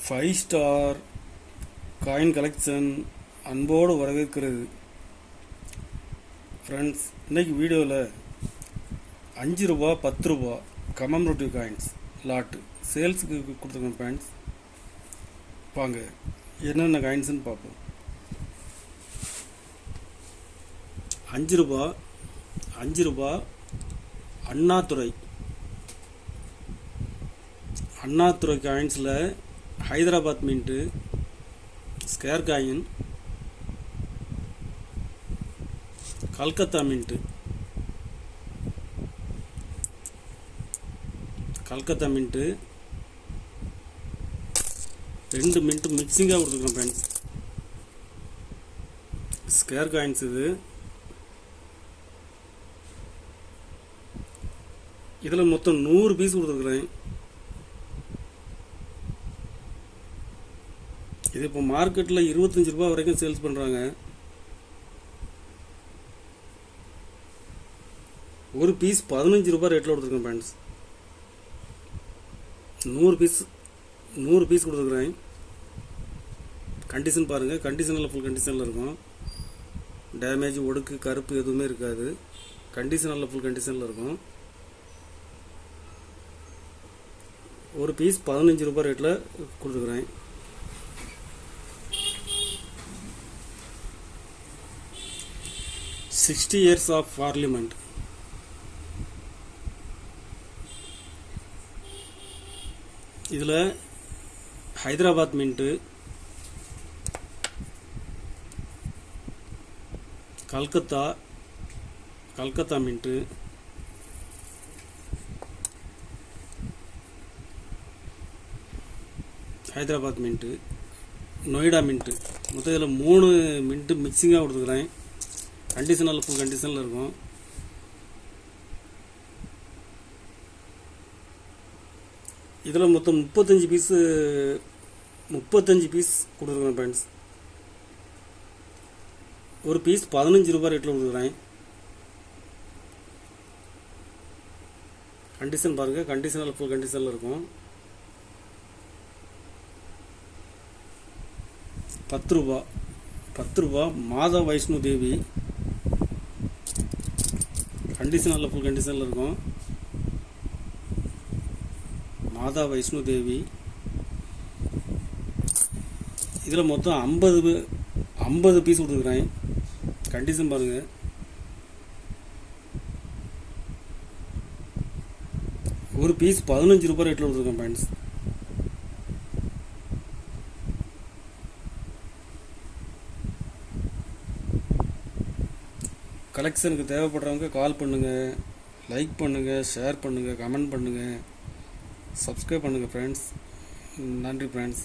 Five star coin collection அன்போடு வரவேற்கிறது. Friends, இன்றைக்கி வீடியோவில் 5 ரூபா 10 ரூபா கமமரேட்டிவ் காயின்ஸ் லாட்டு சேல்ஸுக்கு கொடுத்துருக்கோம். ஃப்ரெண்ட்ஸ், வாங்க என்னென்ன காயின்ஸ்னு பார்ப்போம். 5 ரூபா அண்ணாதுரை காயின்ஸில் Hyderabad mint, square coin, Calcutta mint, 2 mint மிக்சிங்காக கொடுத்துருக்கோம். ஃப்ரெண்ட்ஸ், ஸ்கேர் காயின்ஸ் இதில் மொத்தம் 100 பீஸ் கொடுத்துருக்குறேன். இது இப்போ மார்க்கெட்டில் 25 ரூபா வரைக்கும் சேல்ஸ் பண்ணுறாங்க. ஒரு பீஸ் 15 ரூபா ரேட்டில் கொடுத்துருக்கேன். ஃப்ரெண்ட்ஸ், 100 பீஸ் கொடுத்துருக்குறேன். கண்டிஷன் பாருங்கள், கண்டிஷனில் ஃபுல் கண்டிஷனில் இருக்கும். டேமேஜ், ஒடுக்கு, கருப்பு எதுவுமே இருக்காது. கண்டிஷனில் ஃபுல் கண்டிஷனில் இருக்கும். ஒரு பீஸ் 15 ரூபா ரேட்டில் கொடுத்துருக்குறேன். "60 years of parliament" இதில் Hyderabad mint, Calcutta mint, Hyderabad mint, Noida mint, மொத்தம் இதில் 3 மின்ட்டு மிக்சிங்காக கொடுத்துக்கிறேன். கண்டிஷனில் ஃபுல் கண்டிஷனில் இருக்கும். இதில் மொத்தம் 35 பீஸ் கொடுத்துருக்கேன். ஃப்ரெண்ட்ஸ், ஒரு பீஸ் 15 ரூபா ரேட்டில் கொடுத்துருக்குறேன். கண்டிஷன் பாருங்கள், கண்டிஷனில் ஃபுல் கண்டிஷனில் இருக்கும். 10 ரூபா மாதா வைஷ்ணு தேவி, கண்டிஷனில் ஃபுல் கண்டிஷனில் இருக்கும். மாதா வைஷ்ணு தேவி இதில் மொத்தம் 50 பீஸ் கொடுத்துருக்குறேன். கண்டிஷன் பாருங்கள். ஒரு பீஸ் 15 ரூபா ரேட்டில் கொடுத்துருக்கேன். ஃப்ரெண்ட்ஸ், கலெக்ஷனுக்கு தேவைப்படுறவங்க கால் பண்ணுங்கள், லைக் பண்ணுங்கள், ஷேர் பண்ணுங்கள், கமெண்ட் பண்ணுங்கள், சப்ஸ்கிரைப் பண்ணுங்கள். ஃப்ரெண்ட்ஸ், நன்றி. ஃப்ரெண்ட்ஸ்.